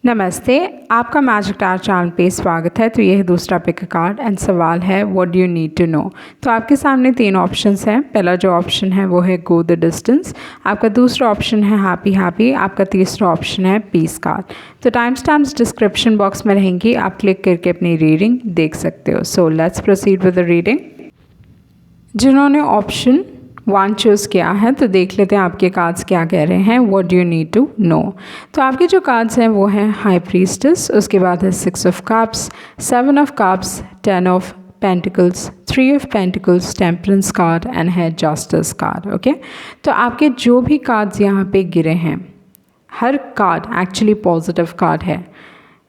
नमस्ते, आपका मैजिक टार चैनल पे स्वागत है। तो ये है दूसरा पिक कार्ड एंड सवाल है what do you need to know. तो आपके सामने 3 ऑप्शंस हैं। पहला जो ऑप्शन है वो है गो द डिस्टेंस, आपका दूसरा ऑप्शन है हैप्पी हैप्पी, आपका तीसरा ऑप्शन है पीस कार्ड। तो टाइम स्टैम्प्स डिस्क्रिप्शन बॉक्स में रहेंगी, आप क्लिक करके अपनी रीडिंग देख सकते हो। So let's proceed with the reading. जिन्होंने ऑप्शन 1 चूज़ किया है तो देख लेते हैं आपके कार्ड्स क्या कह रहे हैं। What do you need to know. तो आपके जो कार्ड्स हैं वो हैं हाई प्रीस्टेस, उसके बाद है 6 of cups, 7 of cups, 10 of pentacles, 3 of pentacles, temperance card and है जस्टिस कार्ड। ओके, तो आपके जो भी कार्ड्स यहाँ पे गिरे हैं, हर कार्ड एक्चुअली पॉजिटिव कार्ड है।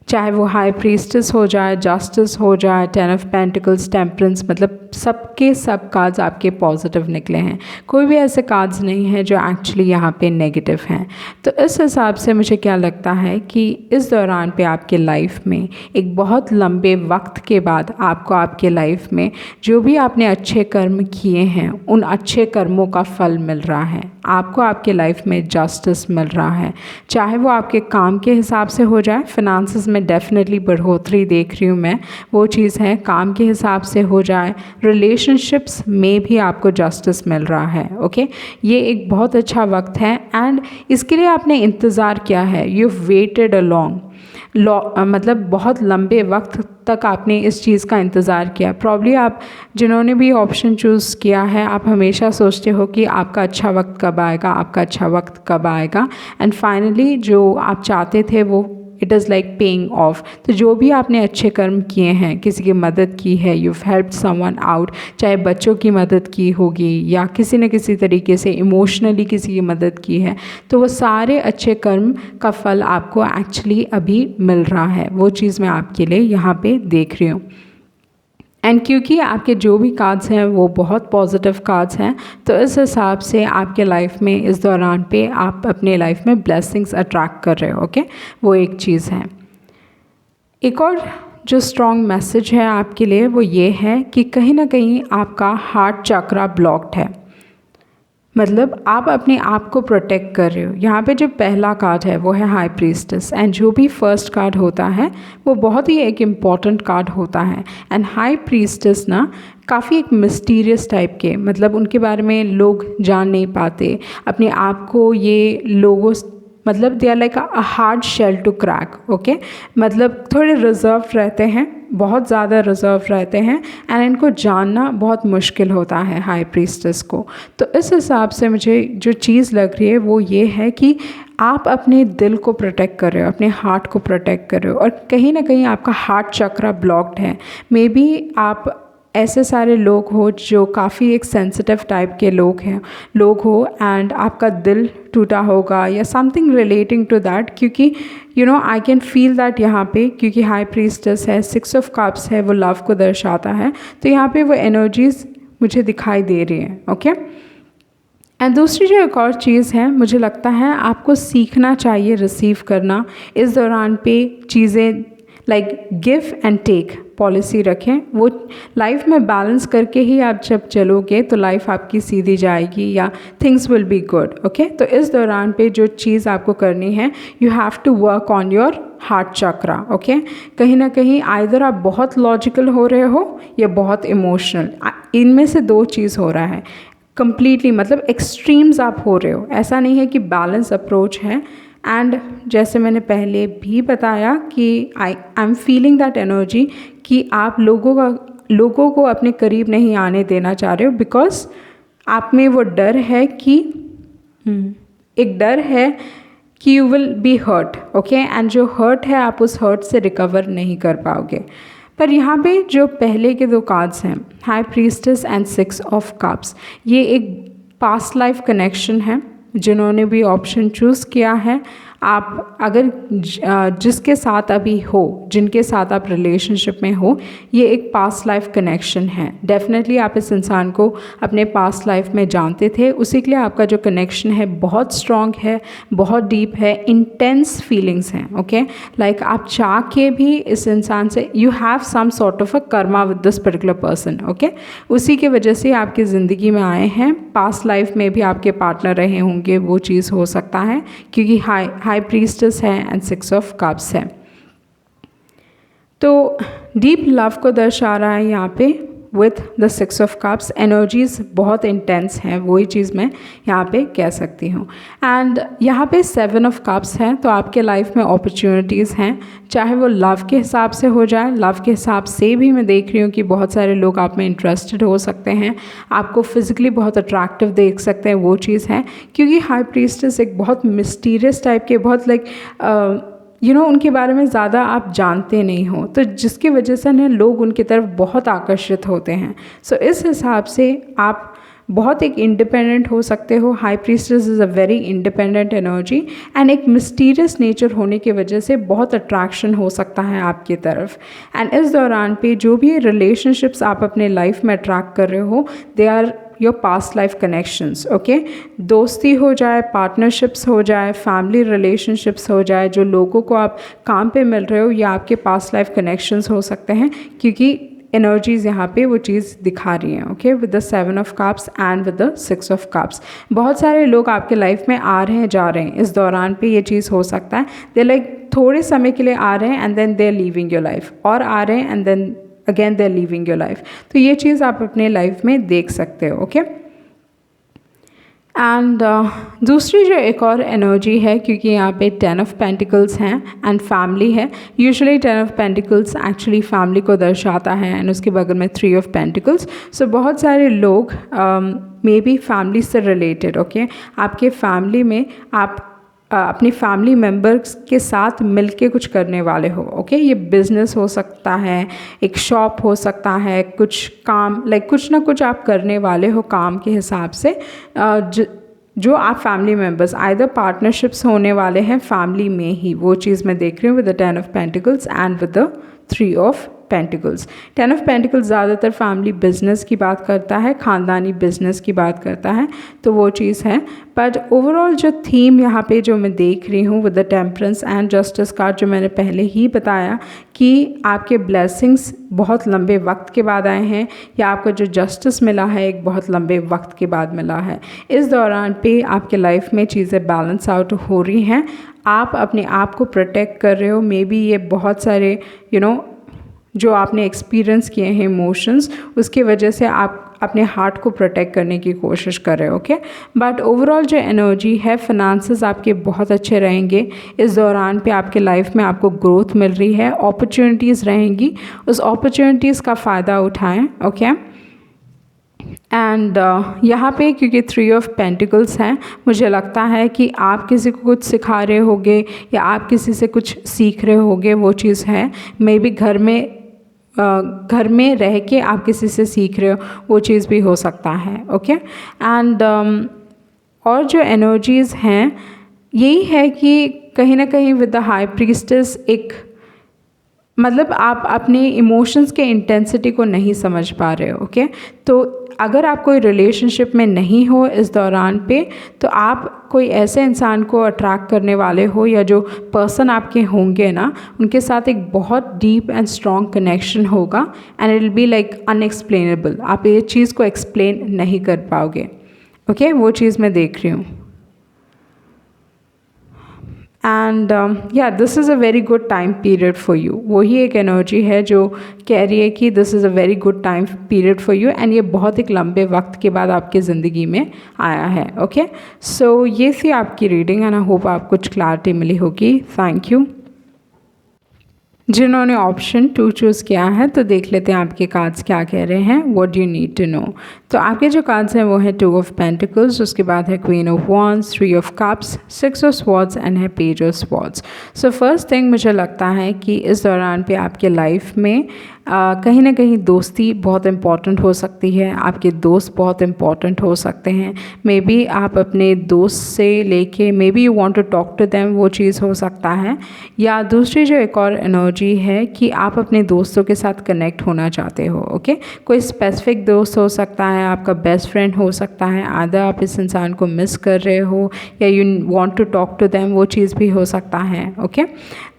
चाहे वो हाई प्रीस्टेस हो जाए, जस्टिस हो जाए, 10 ऑफ पेंटिकल्स, टेम्परेंस, मतलब सबके सब कार्ड्स आपके पॉजिटिव निकले हैं। कोई भी ऐसे कार्ड्स नहीं हैं जो एक्चुअली यहाँ पे नेगेटिव हैं। तो इस हिसाब से मुझे क्या लगता है कि इस दौरान पे आपके लाइफ में एक बहुत लंबे वक्त के बाद आपको आपके लाइफ में जो भी आपने अच्छे कर्म किए हैं उन अच्छे कर्मों का फल मिल रहा है। आपको आपके लाइफ में जस्टिस मिल रहा है, चाहे वो आपके काम के हिसाब से हो जाए। फिनांसेस में डेफिनेटली बढ़ोतरी देख रही हूँ मैं, वो चीज़ है। काम के हिसाब से हो जाए, रिलेशनशिप्स में भी आपको जस्टिस मिल रहा है। ओके, ये एक बहुत अच्छा वक्त है एंड इसके लिए आपने इंतज़ार किया है। यू वेटेड अ लॉन्ग मतलब बहुत लंबे वक्त तक आपने इस चीज़ का इंतज़ार किया। प्रॉब्ली आप जिन्होंने भी ऑप्शन चूज़ किया है, आप हमेशा सोचते हो कि आपका अच्छा वक्त कब आएगा, आपका अच्छा वक्त कब आएगा, एंड फाइनली जो आप चाहते थे वो it is like paying off. तो जो भी आपने अच्छे कर्म किए हैं, किसी की मदद की है, यू हेल्प्ड समवन आउट, चाहे बच्चों की मदद की होगी या किसी न किसी तरीके से इमोशनली किसी की मदद की है, तो वो सारे अच्छे कर्म का फल आपको एक्चुअली अभी मिल रहा है। वो चीज़ मैं आपके लिए यहाँ पे देख रही हूँ। एंड क्योंकि आपके जो भी कार्ड्स हैं वो बहुत पॉजिटिव कार्ड्स हैं, तो इस हिसाब से आपके लाइफ में इस दौरान पे आप अपने लाइफ में ब्लेसिंग्स अट्रैक्ट कर रहे हो। ओके, वो एक चीज़ है। एक और जो स्ट्रॉन्ग मैसेज है आपके लिए वो ये है कि कहीं ना कहीं आपका हार्ट चक्रा ब्लॉक्ड है, मतलब आप अपने आप को प्रोटेक्ट कर रहे हो। यहाँ पे जो पहला कार्ड है वो है हाई प्रीस्टेस, एंड जो भी फर्स्ट कार्ड होता है वो बहुत ही एक इम्पॉर्टेंट कार्ड होता है। एंड हाई प्रीस्टेस ना काफ़ी एक मिस्टीरियस टाइप के, मतलब उनके बारे में लोग जान नहीं पाते अपने आप को। ये लोगों मतलब they are like a hard shell to crack. Okay, मतलब थोड़े रिजर्व रहते हैं, बहुत ज़्यादा रिजर्व रहते हैं, एंड इनको जानना बहुत मुश्किल होता है हाई प्रीस्टेस को। तो इस हिसाब से मुझे जो चीज़ लग रही है वो ये है कि आप अपने दिल को प्रोटेक्ट कर रहे हो, अपने हार्ट को प्रोटेक्ट कर रहे हो, और कहीं ना कहीं आपका हार्ट चक्रा ब्लॉक्ड है। मे बी आप ऐसे सारे लोग हो जो काफ़ी एक सेंसिटिव टाइप के लोग हो एंड आपका दिल टूटा होगा या समथिंग रिलेटिंग टू दैट, क्योंकि आई कैन फील दैट यहाँ पे, क्योंकि हाई प्रीस्टेस है, 6 ऑफ कप्स है, वो लव को दर्शाता है। तो यहाँ पे वो एनर्जीज मुझे दिखाई दे रही हैं। ओके, एंड दूसरी जो एक और चीज़ है, मुझे लगता है आपको सीखना चाहिए रिसीव करना इस दौरान पे चीज़ें, like give and take policy रखें। वो लाइफ में बैलेंस करके ही आप जब चलोगे तो लाइफ आपकी सीधी जाएगी या things will be good. Okay, तो इस दौरान पे जो चीज़ आपको करनी है, you have to work on your heart chakra. Okay, कहीं ना कहीं आइदर आप बहुत लॉजिकल हो रहे हो या बहुत इमोशनल, इनमें से 2 चीज़ हो रहा है कंप्लीटली, मतलब एक्सट्रीम्स आप हो रहे हो। ऐसा नहीं है कि बैलेंस अप्रोच है। एंड जैसे मैंने पहले भी बताया कि I am feeling that energy कि आप लोगों को अपने करीब नहीं आने देना चाह रहे हो, बिकॉज आप में वो डर है कि एक डर है कि you will be hurt. Okay, and जो हर्ट है आप उस हर्ट से रिकवर नहीं कर पाओगे। पर यहाँ पे जो पहले के 2 कार्ड्स हैं, high priestess and 6 of cups, ये एक पास्ट लाइफ कनेक्शन है। जिन्होंने भी ऑप्शन चूज़ किया है, आप अगर जिसके साथ अभी हो, जिनके साथ आप रिलेशनशिप में हो, ये एक पास्ट लाइफ कनेक्शन है। डेफिनेटली आप इस इंसान को अपने पास्ट लाइफ में जानते थे, उसी के लिए आपका जो कनेक्शन है बहुत स्ट्रॉन्ग है, बहुत डीप है, इंटेंस फीलिंग्स हैं। ओके, लाइक आप चाह के भी इस इंसान से you have some sort of a karma with this particular person. Okay, उसी के वजह से आपकी ज़िंदगी में आए हैं। पास्ट लाइफ में भी आपके पार्टनर रहे होंगे, वो चीज़ हो सकता है, क्योंकि हाई हाई प्रीस्टेस है एंड 6 ऑफ कप्स है। तो डीप लव को दर्शा रहा है यहाँ पे with the 6 of cups. Energies बहुत इंटेंस हैं, वही चीज़ मैं यहाँ पे कह सकती हूँ। एंड यहाँ पे 7 ऑफ कप्स हैं, तो आपके लाइफ में अपॉर्चुनिटीज़ हैं, चाहे वो लव के हिसाब से हो जाए। लव के हिसाब से भी मैं देख रही हूँ कि बहुत सारे लोग आप में इंटरेस्टेड हो सकते हैं, आपको फिजिकली बहुत अट्रैक्टिव देख सकते हैं, वो चीज़ है। क्योंकि हाई प्रीस्टेस एक बहुत मिस्टीरियस टाइप के, बहुत लाइक उनके बारे में ज़्यादा आप जानते नहीं हो, तो जिसकी वजह से ना लोग उनकी तरफ बहुत आकर्षित होते हैं। सो इस हिसाब से आप बहुत एक इंडिपेंडेंट हो सकते हो। High priestess is a very independent energy and एक मिस्टीरियस नेचर होने की वजह से बहुत अट्रैक्शन हो सकता है आपकी तरफ। एंड इस दौरान पे जो भी रिलेशनशिप्स आप अपने लाइफ में अट्रैक्ट कर रहे हो, they are your past life connections. Okay, दोस्ती हो जाए, पार्टनरशिप्स हो जाए, फैमिली रिलेशनशिप्स हो जाए, जो लोगों को आप काम पे मिल रहे हो, या आपके पास्ट लाइफ कनेक्शंस हो सकते हैं, क्योंकि एनर्जीज़ यहाँ पे वो चीज़ दिखा रही हैं। Okay, with the 7 of cups and with the 6 of cups. बहुत सारे लोग आपके लाइफ में आ रहे हैं, जा रहे हैं, इस दौरान पे ये चीज़ हो सकता है। दे लाइक थोड़े समय के लिए आ रहे हैं and then they are leaving your life, और आ रहे हैं and then again they are leaving your life. तो ये चीज़ आप अपने लाइफ में देख सकते हो। ओके, एंड दूसरी जो एक और एनर्जी है, क्योंकि यहाँ पे 10 ऑफ पेंटिकल्स हैं एंड फैमिली है। Usually 10 of pentacles actually family को दर्शाता है, एंड उसके बगल में 3 ऑफ पेंटिकल्स। सो बहुत सारे लोग मे बी फैमिली से रिलेटेड, ओके, आपके फैमिली में आप अपनी फैमिली मेम्बर्स के साथ मिलके कुछ करने वाले हो। ओके, ये बिज़नेस हो सकता है, एक शॉप हो सकता है, कुछ काम लाइक कुछ ना कुछ आप करने वाले हो काम के हिसाब से, जो आप फैमिली मेम्बर्स आइदर पार्टनरशिप्स होने वाले हैं फैमिली में ही, वो चीज़ मैं देख रही हूँ with the 10 of pentacles and with the 3 of pentacles. 10 of pentacles ज़्यादातर फैमिली बिजनेस की बात करता है, ख़ानदानी बिजनेस की बात करता है, तो वो चीज़ है। बट ओवरऑल जो थीम यहाँ पे जो मैं देख रही हूँ with the temperance and justice card, जो मैंने पहले ही बताया कि आपके ब्लेसिंग्स बहुत लंबे वक्त के बाद आए हैं, या आपको जो जस्टिस मिला है एक बहुत लंबे वक्त के बाद मिला है। इस दौरान पे आपके लाइफ में चीज़ें बैलेंस आउट हो रही हैं, आप अपने आप को प्रोटेक्ट कर रहे हो। मे बी ये बहुत सारे जो आपने एक्सपीरियंस किए हैं इमोशंस, उसकी वजह से आप अपने हार्ट को प्रोटेक्ट करने की कोशिश कर रहे हो। ओके, बट ओवरऑल जो एनर्जी है, फाइनेंसेस आपके बहुत अच्छे रहेंगे इस दौरान पे। आपके लाइफ में आपको ग्रोथ मिल रही है, अपॉर्चुनिटीज़ रहेंगी, उस अपॉर्चुनिटीज़ का फ़ायदा उठाएं। ओके, एंड यहाँ पे क्योंकि 3 ऑफ पेंटिकल्स हैं, मुझे लगता है कि आप किसी को कुछ सिखा रहे होगे या आप किसी से कुछ सीख रहे होगे, वो चीज़ है। मे बी घर में रह के आप किसी से सीख रहे हो, वो चीज़ भी हो सकता है। ओके, एंड और जो एनर्जीज़ हैं यही है कि कहीं ना कहीं विद द हाई प्रीस्टेस एक मतलब आप अपने इमोशंस के इंटेंसिटी को नहीं समझ पा रहे हो। ओके, तो अगर आप कोई रिलेशनशिप में नहीं हो इस दौरान पे, तो आप कोई ऐसे इंसान को अट्रैक्ट करने वाले हो, या जो पर्सन आपके होंगे ना, उनके साथ एक बहुत डीप एंड स्ट्रॉन्ग कनेक्शन होगा and it will be like unexplainable. आप ये चीज़ को एक्सप्लेन नहीं कर पाओगे। ओके, वो चीज़ मैं देख रही हूँ। एंड या this is a very good time period for you. वही एक एनर्जी है जो कह रही है कि this is a very good time period for you, and ये बहुत एक लंबे वक्त के बाद आपकी ज़िंदगी में आया है। ओके, सो ये थी आपकी रीडिंग एंड आई होप आप कुछ क्लैरिटी मिली होगी। Thank you. जिन्होंने ऑप्शन 2 चूज़ किया है, तो देख लेते हैं आपके कार्ड्स क्या कह रहे हैं। What you need to know. तो आपके जो कार्ड्स हैं वो है 2 ऑफ पेंटिकल्स, उसके बाद है queen of wands, 3 of cups, 6 of swords and है page of swords. So first thing मुझे लगता है कि इस दौरान पे आपके लाइफ में कहीं ना कहीं दोस्ती बहुत इम्पॉर्टेंट हो सकती है, आपके दोस्त बहुत इम्पॉर्टेंट हो सकते हैं। मे बी आप अपने दोस्त से लेके maybe you want to talk to them, वो चीज़ हो सकता है। या दूसरी जो एक और एनर्जी है कि आप अपने दोस्तों के साथ कनेक्ट होना चाहते हो। ओके, कोई स्पेसिफिक दोस्त हो सकता है, आपका बेस्ट फ्रेंड हो सकता है, आदर आप इस इंसान को मिस कर रहे हो या you want to talk to them, वो चीज़ भी हो सकता है। ओके,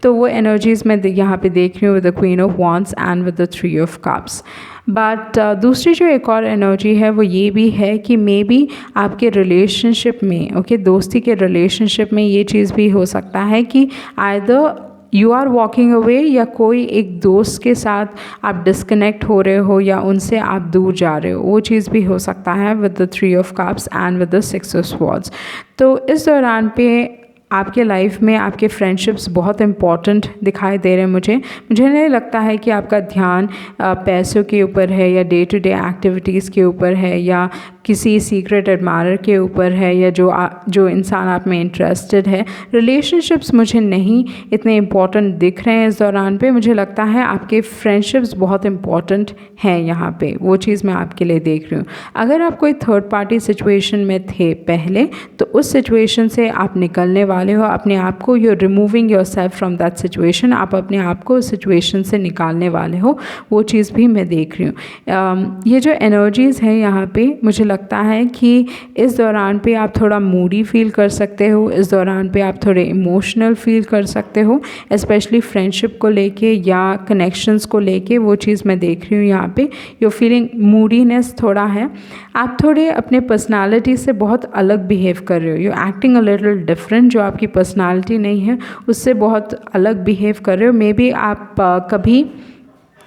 तो वो एनर्जीज़ मैं यहाँ पे देख रही हूँ with the queen of wands and with with the 3 of cups. But दूसरी जो एक और एनर्जी है वो ये भी है कि मे बी आपके रिलेशनशिप में, ओके, दोस्ती के रिलेशनशिप में ये चीज़ भी हो सकता है कि either you are walking away या कोई एक दोस्त के साथ आप डिस्कनेक्ट हो रहे हो या उनसे आप दूर जा रहे हो, वो चीज़ भी हो सकता है with the 3 of cups and with the 6 of swords. तो इस दौरान पे आपके लाइफ में आपके फ्रेंडशिप्स बहुत इंपॉर्टेंट दिखाई दे रहे हैं मुझे नहीं लगता है कि आपका ध्यान पैसों के ऊपर है या डे टू डे एक्टिविटीज़ के ऊपर है या किसी सीक्रेट एडमायर के ऊपर है या जो इंसान आप में इंटरेस्टेड है। रिलेशनशिप्स मुझे नहीं इतने इम्पॉर्टेंट दिख रहे हैं इस दौरान पे। मुझे लगता है आपके फ्रेंडशिप्स बहुत इम्पॉर्टेंट हैं यहाँ पे, वो चीज़ मैं आपके लिए देख रही हूँ। अगर आप कोई थर्ड पार्टी सिचुएशन में थे पहले, तो उस सिचुएशन से आप निकलने वाले हो, अपने आप को, you are removing yourself from that situation, आप अपने आप को उस सिचुएशन से निकालने वाले हो, वो चीज़ भी मैं देख रही हूँ। ये जो एनर्जीज़ हैं यहाँ पे, मुझे लगता है कि इस दौरान पे आप थोड़ा मूडी फील कर सकते हो, इस दौरान पे आप थोड़े इमोशनल फील कर सकते हो, स्पेशली फ्रेंडशिप को लेके या कनेक्शंस को लेके, वो चीज़ मैं देख रही हूँ यहाँ पे। योर फीलिंग मूडीनेस थोड़ा है, आप थोड़े अपने पर्सनालिटी से बहुत अलग बिहेव कर रहे हो, you acting a little different, जो आपकी पर्सनालिटी नहीं है उससे बहुत अलग बिहेव कर रहे हो। मे बी आप कभी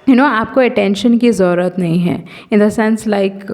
आपको अटेंशन की ज़रूरत नहीं है, इन द सेंस लाइक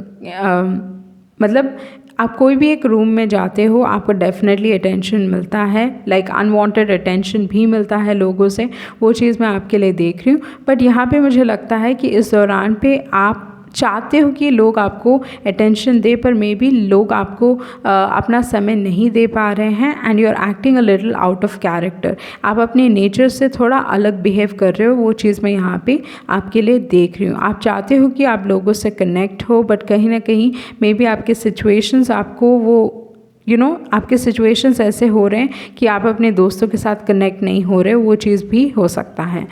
मतलब आप कोई भी एक रूम में जाते हो, आपको डेफिनेटली अटेंशन मिलता है, लाइक अनवांटेड अटेंशन भी मिलता है लोगों से, वो चीज़ मैं आपके लिए देख रही हूँ। बट यहाँ पे मुझे लगता है कि इस दौरान पे आप चाहते हो कि लोग आपको अटेंशन दे, पर मे बी लोग आपको अपना समय नहीं दे पा रहे हैं and you are acting a little out of character, आप अपने नेचर से थोड़ा अलग बिहेव कर रहे हो, वो चीज़ मैं यहाँ पे आपके लिए देख रही हूँ। आप चाहते हो कि आप लोगों से कनेक्ट हो, बट कहीं ना कहीं मे बी आपके सिचुएशंस आपको वो आपके सिचुएशंस ऐसे हो रहे हैं कि आप अपने दोस्तों के साथ कनेक्ट नहीं हो रहे, वो चीज़ भी हो सकता है।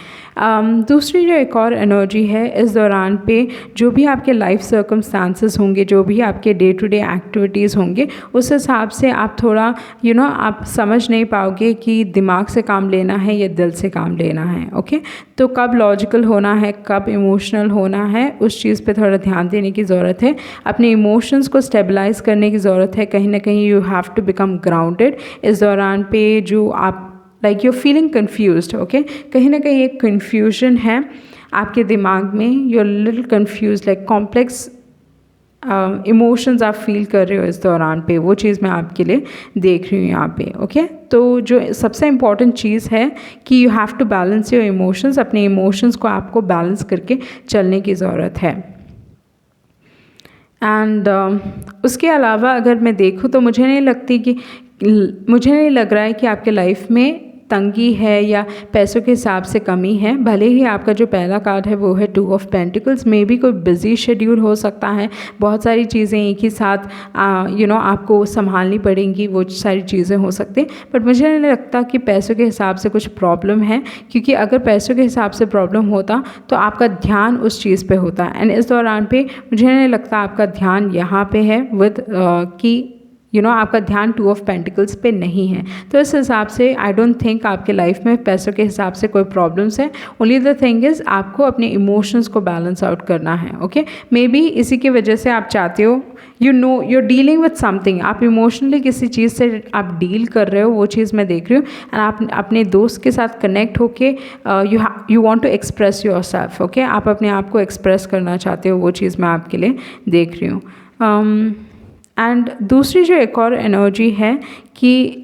दूसरी जो एक और एनर्जी है, इस दौरान पे जो भी आपके लाइफ सर्कमस्टांसेस होंगे, जो भी आपके डे टू डे एक्टिविटीज़ होंगे, उस हिसाब से आप थोड़ा आप समझ नहीं पाओगे कि दिमाग से काम लेना है या दिल से काम लेना है। ओके, तो कब लॉजिकल होना है, कब इमोशनल होना है, उस चीज़ पे थोड़ा ध्यान देने की ज़रूरत है। अपने इमोशंस को स्टेबलाइज करने की ज़रूरत है, कहीं ना कहीं you have to become grounded. इस दौरान पे जो आप like you feeling confused, okay, कहीं ना कहीं एक कन्फ्यूजन है आपके दिमाग में, you are little confuse, like complex emotions आप फील कर रहे हो इस दौरान पे, वो चीज़ मैं आपके लिए देख रही हूँ यहाँ पे। ओके, तो जो सबसे इम्पॉर्टेंट चीज़ है कि you have to balance your emotions, अपने इमोशंस को आपको बैलेंस करके चलने की ज़रूरत है। एंड उसके अलावा अगर मैं देखूँ तो मुझे नहीं लग रहा है कि आपके लाइफ में तंगी है या पैसों के हिसाब से कमी है। भले ही आपका जो पहला कार्ड है वो है 2 ऑफ पेंटिकल्स, में भी कोई बिजी शेड्यूल हो सकता है, बहुत सारी चीज़ें एक ही साथ आपको संभालनी पड़ेंगी, वो सारी चीज़ें हो सकती हैं। बट मुझे नहीं लगता कि पैसों के हिसाब से कुछ प्रॉब्लम है, क्योंकि अगर पैसों के हिसाब से प्रॉब्लम होता तो आपका ध्यान उस चीज़ पे होता। एंड इस दौरान पे मुझे नहीं लगता आपका ध्यान यहाँ पे है विद कि आपका ध्यान 2 ऑफ पेंटिकल्स पे नहीं है। तो इस हिसाब से आई डोंट थिंक आपके लाइफ में पैसों के हिसाब से कोई प्रॉब्लम्स है। ओनली द थिंग इज़ आपको अपने इमोशंस को बैलेंस आउट करना है। ओके, मे बी इसी की वजह से आप चाहते हो, you're डीलिंग विद समथिंग, आप इमोशनली किसी चीज़ से आप डील कर रहे हो, वो चीज़ मैं देख रही हूँ। एंड आप अपने दोस्त के साथ कनेक्ट होके you want to express yourself. Okay, आप अपने आप को एक्सप्रेस करना चाहते हो, वो चीज़ मैं आपके लिए देख रही हूँ। एंड दूसरी जो एक और एनर्जी है कि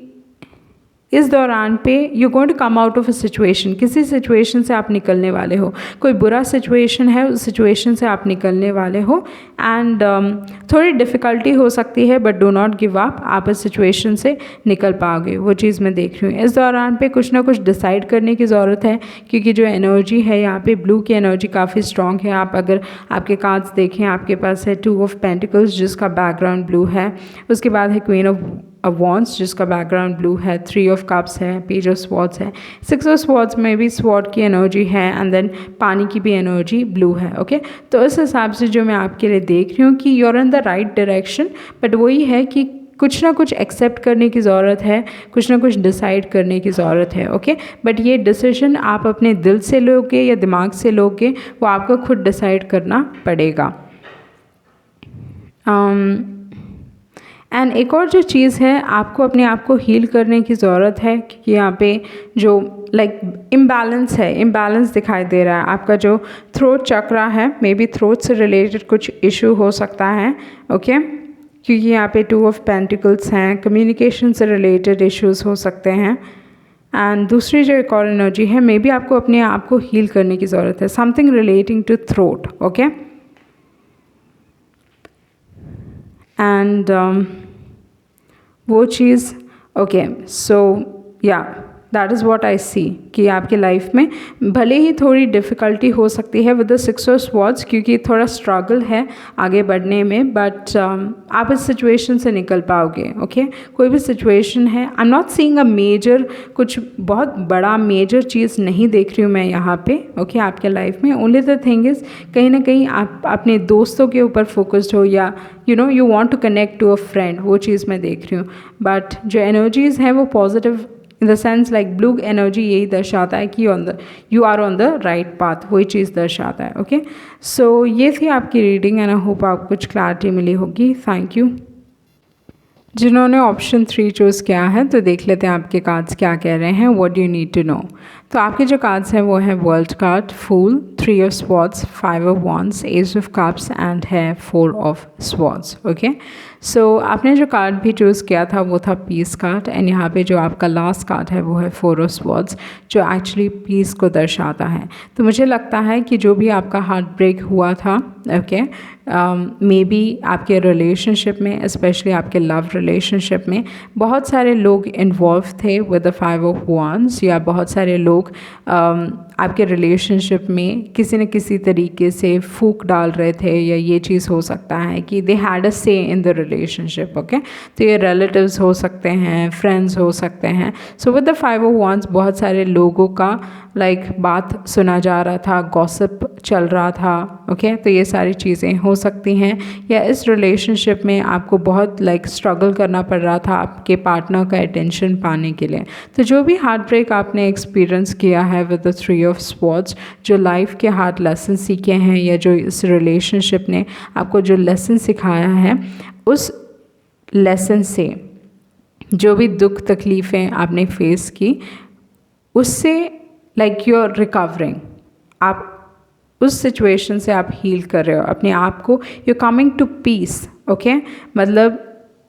इस दौरान पे you going to come out of a situation, किसी सिचुएशन से आप निकलने वाले हो, कोई बुरा सिचुएशन है, उस सिचुएशन से आप निकलने वाले हो। एंड थोड़ी डिफ़िकल्टी हो सकती है, but do not give up, आप इस सिचुएशन से निकल पाओगे, वो चीज़ मैं देख रही हूँ। इस दौरान पे कुछ ना कुछ डिसाइड करने की ज़रूरत है, क्योंकि जो एनर्जी है यहाँ पे ब्लू की एनर्जी काफ़ी स्ट्रॉन्ग है। आप अगर आपके कार्ड्स देखें, आपके पास है 2 ऑफ पेंटिकल्स जिसका बैकग्राउंड ब्लू है, उसके बाद है क्वीन ऑफ वॉन्ड्स जिसका बैकग्राउंड ब्लू है, 3 ऑफ कप्स है, पेज ऑफ स्वॉर्ड्स है, 6 ऑफ स्वॉर्ड्स में भी स्वॉर्ड की एनर्जी है, एंड देन पानी की भी एनर्जी ब्लू है। ओके, तो इस हिसाब से जो मैं आपके लिए देख रही हूँ कि you're in the right direction, but वही है कि कुछ ना कुछ एक्सेप्ट करने की ज़रूरत है, कुछ ना कुछ डिसाइड करने की ज़रूरत है, ओके। बट ये डिसीजन आप अपने दिल से लोगे या दिमाग से लोगे, वो आपको खुद डिसाइड करना पड़ेगा। एंड एक और जो चीज़ है, आपको अपने आप को हील करने की ज़रूरत है, क्योंकि यहाँ पे जो इम्बैलेंस है, इम्बैलेंस दिखाई दे रहा है। आपका जो थ्रोट चक्रा है, मे बी थ्रोट से रिलेटेड कुछ इशू हो सकता है, ओके, क्योंकि यहाँ पे 2 ऑफ पेंटिकल्स हैं, कम्युनिकेशन से रिलेटेड इश्यूज़ हो सकते हैं। एंड दूसरी जो एक और एनर्जी है, मे बी आपको अपने आप को हील करने की ज़रूरत है, something relating to throat, okay. And वो चीज़, ओके, सो या that is what I see कि आपकी लाइफ में भले ही थोड़ी डिफ़िकल्टी हो सकती है विद द 6 ऑफ स्वॉर्ड्स, क्योंकि थोड़ा स्ट्रगल है आगे बढ़ने में, बट आप इस सिचुएशन से निकल पाओगे, ओके। कोई भी सिचुएशन है, I am not seeing a major, कुछ बहुत बड़ा मेजर चीज़ नहीं देख रही हूँ मैं यहाँ पे, ओके, आपके लाइफ में। ओनली द थिंग इज़, कहीं ना कहीं आप अपने दोस्तों के ऊपर फोकस्ड हो, या you want to connect to a friend, वो चीज़ मैं देख रही हूँ। बट जो एनर्जीज़ हैं वो positive in the sense, blue energy यही दर्शाता है कि you are on the right path, वही चीज़ दर्शाता है, ओके। सो ये थी आपकी रीडिंग एंड आई होप आपको कुछ क्लैरिटी मिली होगी। Thank you. जिन्होंने ऑप्शन 3 चूज़ किया है, तो देख लेते हैं आपके कार्ड्स क्या कह रहे हैं, what you need to know. तो आपके जो कार्ड्स हैं वो है world card, fool, 3 of swords, 5 of wands, ace of cups and है 4 ऑफ स्वॉर्ड्स, ओके। सो आपने जो कार्ड भी चूज़ किया था वो था पीस कार्ड, एंड यहाँ पे जो आपका लास्ट कार्ड है वो है 4 ऑफ स्वॉर्ड्स, जो एक्चुअली पीस को दर्शाता है। तो मुझे लगता है कि जो भी आपका हार्ट ब्रेक हुआ था, ओके, मे बी आपके रिलेशनशिप में, स्पेशली आपके लव रिलेशनशिप में बहुत सारे लोग इन्वॉल्व थे विद द 5 ऑफ वॉन्ड्स, या बहुत सारे लोग आपके रिलेशनशिप में किसी न किसी तरीके से फूक डाल रहे थे, या ये चीज़ हो सकता है कि दे हैड अ से इन द रिलेशनशिप, ओके। तो ये रिलेटिव्स हो सकते हैं, फ्रेंड्स हो सकते हैं। So with the 5 of wands बहुत सारे लोगों का बात सुना जा रहा था, गॉसिप चल रहा था, ओके। तो ये सारी चीज़ें हो सकती हैं, या इस रिलेशनशिप में आपको बहुत स्ट्रगल करना पड़ रहा था आपके पार्टनर का अटेंशन पाने के लिए। तो जो भी हार्ट ब्रेक आपने एक्सपीरियंस किया है विद द 3 ऑफ स्वॉर्ड्स, जो लाइफ के हार्ट लेसन सीखे हैं, या जो इस रिलेशनशिप ने आपको जो लेसन सिखाया है, उस लेसन से जो भी दुख तकलीफ़ें आपने फेस की, उससे यू आर रिकवरिंग, आप उस सिचुएशन से आप हील कर रहे हो अपने आप को, you coming to peace, okay.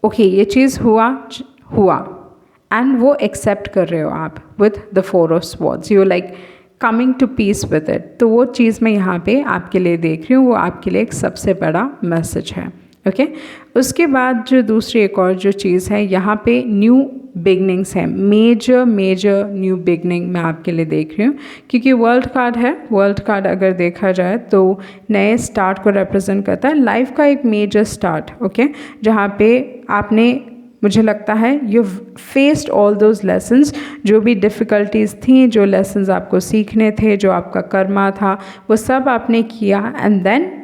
Okay, ये चीज़ हुआ एंड वो एक्सेप्ट कर रहे हो आप with the 4 of swords, you coming to peace with it. तो वो चीज़ मैं यहाँ पे आपके लिए देख रही हूँ, वो आपके लिए एक सबसे बड़ा मैसेज है, ओके। उसके बाद जो दूसरी एक और जो चीज़ है, यहाँ पे न्यू बिगनिंग्स है, मेजर न्यू बिगनिंग मैं आपके लिए देख रही हूँ, क्योंकि वर्ल्ड कार्ड है। वर्ल्ड कार्ड अगर देखा जाए तो नए स्टार्ट को रिप्रेजेंट करता है, लाइफ का एक मेजर स्टार्ट, ओके, जहाँ पे आपने, मुझे लगता है, you faced all those lessons, जो भी डिफ़िकल्टीज़ थी, जो लेसन्स आपको सीखने थे, जो आपका कर्मा था, वो सब आपने किया, एंड देन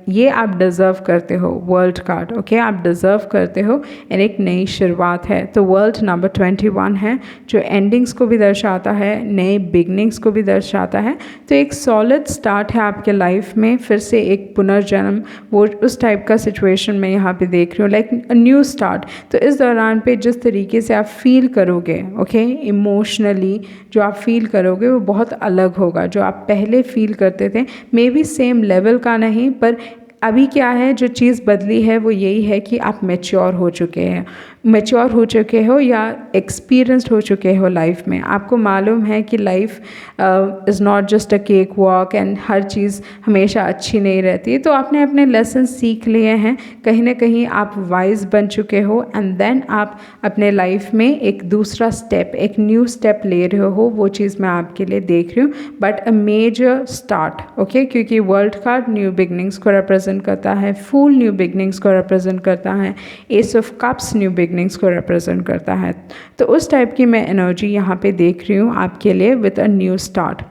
ये आप डिज़र्व करते हो वर्ल्ड कार्ड, ओके। आप डिज़र्व करते हो, और एक नई शुरुआत है। तो वर्ल्ड नंबर 21 है, जो एंडिंग्स को भी दर्शाता है, नए बिगनिंग्स को भी दर्शाता है। तो एक सॉलिड स्टार्ट है आपके लाइफ में, फिर से एक पुनर्जन्म, वो उस टाइप का सिचुएशन मैं यहाँ पे देख रही हूँ, अ न्यू स्टार्ट। तो इस दौरान पे जिस तरीके से आप फील करोगे, ओके, इमोशनली जो आप फील करोगे वो बहुत अलग होगा। जो आप पहले फील करते थे, मे बी सेम लेवल का नहीं, पर अभी क्या है, जो चीज़ बदली है वो यही है कि आप मैच्योर हो चुके हो या एक्सपीरियंस्ड हो चुके हो लाइफ में। आपको मालूम है कि life is not just a cake walk, and हर चीज़ हमेशा अच्छी नहीं रहती। तो आपने अपने लेसन सीख लिए हैं, कहीं ना कहीं आप वाइज बन चुके हो, एंड देन आप अपने लाइफ में एक दूसरा स्टेप, एक न्यू स्टेप ले रहे हो। वो चीज़ मैं आपके लिए देख रही हूँ, but a major start, okay, क्योंकि वर्ल्ड कार्ड न्यू बिगनिंग्स को रिप्रेजेंट करता है, फूल न्यू बिगनिंग्स को रिप्रेजेंट करता है, ace of cups new beginnings को रिप्रेजेंट करता है। तो उस टाइप की मैं एनर्जी यहाँ पे देख रही हूँ आपके लिए with a new start.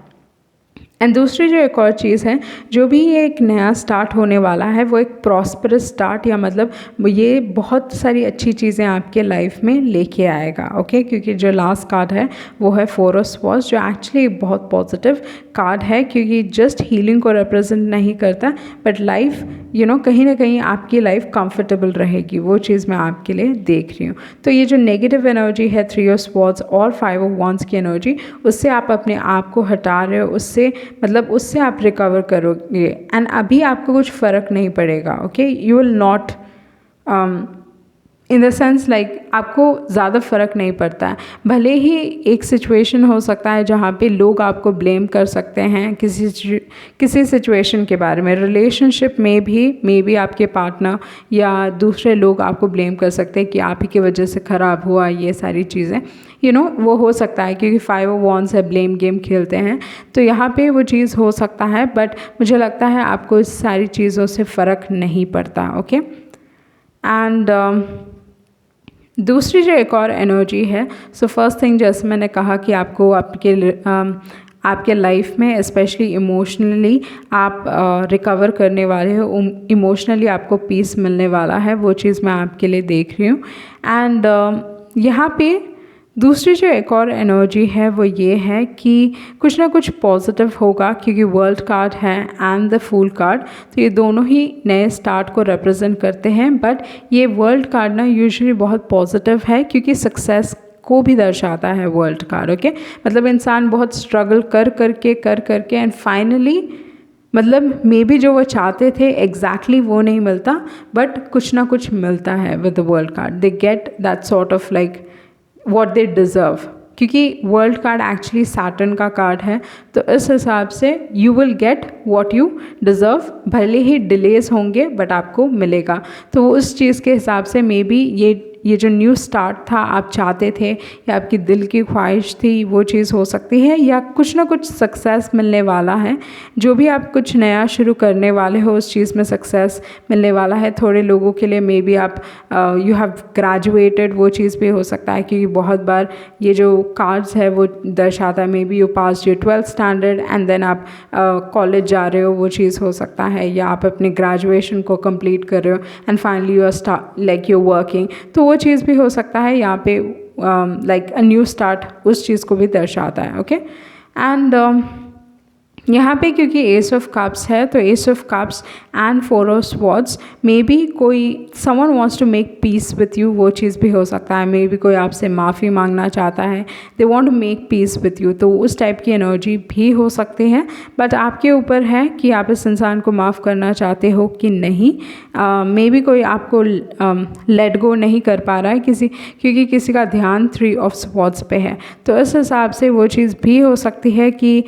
And दूसरी जो एक और चीज़ है, जो भी ये एक नया स्टार्ट होने वाला है वो एक प्रॉस्परस स्टार्ट, या मतलब ये बहुत सारी अच्छी चीज़ें आपके लाइफ में लेके आएगा। ओके, क्योंकि जो लास्ट कार्ड है वो है 4 ऑफ स्वॉर्ड्स, जो एक्चुअली बहुत पॉजिटिव कार्ड है, क्योंकि जस्ट हीलिंग को रिप्रेजेंट नहीं करता, बट लाइफ कहीं ना कहीं आपकी लाइफ कंफर्टेबल रहेगी, वो चीज़ मैं आपके लिए देख रही हूँ। तो ये जो नेगेटिव एनर्जी है 3 ऑफ स्वॉर्ड्स और 5 ऑफ वॉन्ड्स की एनर्जी, उससे आप अपने आप को हटा रहे हो, उससे आप रिकवर करोगे, एंड अभी आपको कुछ फ़र्क नहीं पड़ेगा। Okay, you will not in the sense like आपको ज़्यादा फ़र्क नहीं पड़ता है। भले ही एक सिचुएशन हो सकता है जहाँ पे लोग आपको ब्लेम कर सकते हैं किसी सिचुएशन के बारे में, रिलेशनशिप में भी मे बी आपके पार्टनर या दूसरे लोग आपको ब्लेम कर सकते हैं कि आप ही की वजह से ख़राब हुआ, ये सारी चीज़ें वो हो सकता है, क्योंकि 5 ऑफ वॉन्ड्स है, ब्लेम गेम खेलते हैं, तो यहाँ पे वो चीज़ हो सकता है, बट मुझे लगता है आपको इस सारी चीज़ों से फ़र्क नहीं पड़ता। ओके, एंड दूसरी जो एक और एनर्जी है, सो फर्स्ट थिंग जैसे मैंने कहा कि आपको आपके लाइफ में स्पेशली इमोशनली आप रिकवर करने वाले हो, इमोशनली आपको पीस मिलने वाला है, वो चीज़ मैं आपके लिए देख रही हूँ। एंड यहाँ पे दूसरी जो एक और एनर्जी है वो ये है कि कुछ ना कुछ पॉजिटिव होगा, क्योंकि वर्ल्ड कार्ड है एंड द फूल कार्ड, तो ये दोनों ही नए स्टार्ट को रिप्रेजेंट करते हैं, बट ये वर्ल्ड कार्ड ना यूजुअली बहुत पॉजिटिव है, क्योंकि सक्सेस को भी दर्शाता है वर्ल्ड कार्ड। ओके, मतलब इंसान बहुत स्ट्रगल कर करके एंड फाइनली मतलब मे बी जो वो चाहते थे एग्जैक्टली वो नहीं मिलता, बट कुछ ना कुछ मिलता है with the world card, they get that sort of like what they deserve, क्योंकि वर्ल्ड कार्ड एक्चुअली सैटर्न का कार्ड है, तो इस हिसाब से you will get what you deserve, भले ही डिलेज होंगे बट आपको मिलेगा। तो उस चीज़ के हिसाब से मे बी ये जो न्यू स्टार्ट था आप चाहते थे, या आपकी दिल की ख्वाहिश थी, वो चीज़ हो सकती है, या कुछ ना कुछ सक्सेस मिलने वाला है, जो भी आप कुछ नया शुरू करने वाले हो उस चीज़ में सक्सेस मिलने वाला है। थोड़े लोगों के लिए मे बी आप यू हैव ग्रेजुएटेड, वो चीज़ भी हो सकता है, क्योंकि बहुत बार ये जो कार्ड्स है वो दर्शाता है maybe you pass your 12th standard and then आप कॉलेज जा रहे हो, वो चीज़ हो सकता है, या आप अपने ग्रेजुएशन को कंप्लीट कर रहे हो and finally you are like you working, तो वो चीज़ भी हो सकता है। यहाँ पे लाइक अ न्यू स्टार्ट उस चीज़ को भी दर्शाता है। ओके, एंड यहाँ पे क्योंकि एस ऑफ कप्स है, तो ace of cups and 4 of swords, maybe कोई someone wants to make peace with you, वो चीज़ भी हो सकता है। मे बी कोई आपसे माफ़ी मांगना चाहता है, they want to make peace with you, तो उस टाइप की एनर्जी भी हो सकती है, बट आपके ऊपर है कि आप इस इंसान को माफ़ करना चाहते हो कि नहीं। मे बी कोई आपको लेट गो नहीं कर पा रहा है क्योंकि किसी का ध्यान 3 ऑफ स्वॉर्ड्स पे है, तो इस हिसाब से वो चीज़ भी हो सकती है कि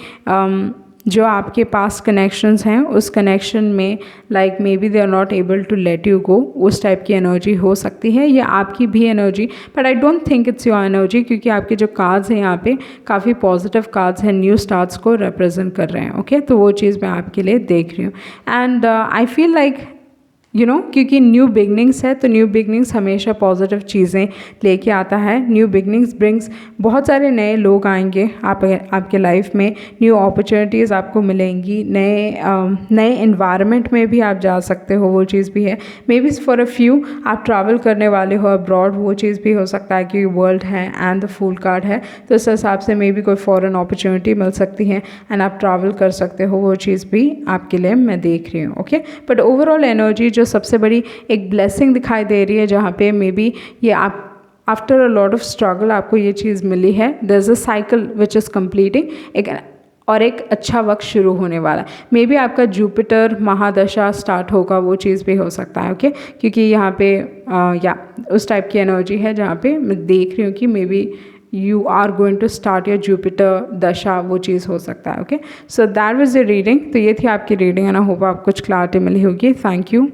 जो आपके पास कनेक्शंस हैं उस कनेक्शन में like maybe they are not able to let you go, उस टाइप की एनर्जी हो सकती है, या आपकी भी energy, but I don't think it's your energy, क्योंकि आपके जो कार्ड्स हैं यहाँ पे काफ़ी पॉजिटिव कार्ड्स हैं, न्यू स्टार्ट्स को रिप्रेजेंट कर रहे हैं। ओके, तो वो चीज़ मैं आपके लिए देख रही हूँ। एंड आई फील लाइक क्योंकि न्यू बिगनिंग्स है, तो न्यू बिगनिंग्स हमेशा पॉजिटिव चीज़ें लेके आता है। न्यू बिगनिंग्स ब्रिंग्स बहुत सारे नए लोग आएंगे आपके लाइफ में, न्यू अपॉर्चुनिटीज़ आपको मिलेंगी, नए एनवायरनमेंट में भी आप जा सकते हो, वो चीज़ भी है। May be for a few आप ट्रैवल करने वाले हो अब्रॉड, वो चीज़ भी हो सकता है, क्योंकि वर्ल्ड है एंड द फूल कार्ड है, तो इस हिसाब से मे बी कोई फॉरेन अपॉर्चुनिटी मिल सकती है एंड आप ट्रैवल कर सकते हो, वो चीज़ भी आपके लिए मैं देख रही हूँ। ओके, बट ओवरऑल एनर्जी जो सबसे बड़ी एक ब्लेसिंग दिखाई दे रही है, जहाँ पे मे बी ये आप after a lot of struggle आपको ये चीज़ मिली है, there is a cycle which is completing, एक अच्छा वक्त शुरू होने वाला है। मे बी आपका जुपिटर महादशा स्टार्ट होगा, वो चीज़ भी हो सकता है। ओके, क्योंकि यहाँ पे या उस टाइप की एनर्जी है जहाँ पे मैं देख रही हूँ कि maybe you are going to start your Jupiter दशा, वो चीज़ हो सकता है। Okay, so that was the reading. तो ये थी आपकी रीडिंग, है ना, होप आपको कुछ क्लैरिटी मिली होगी। Thank you.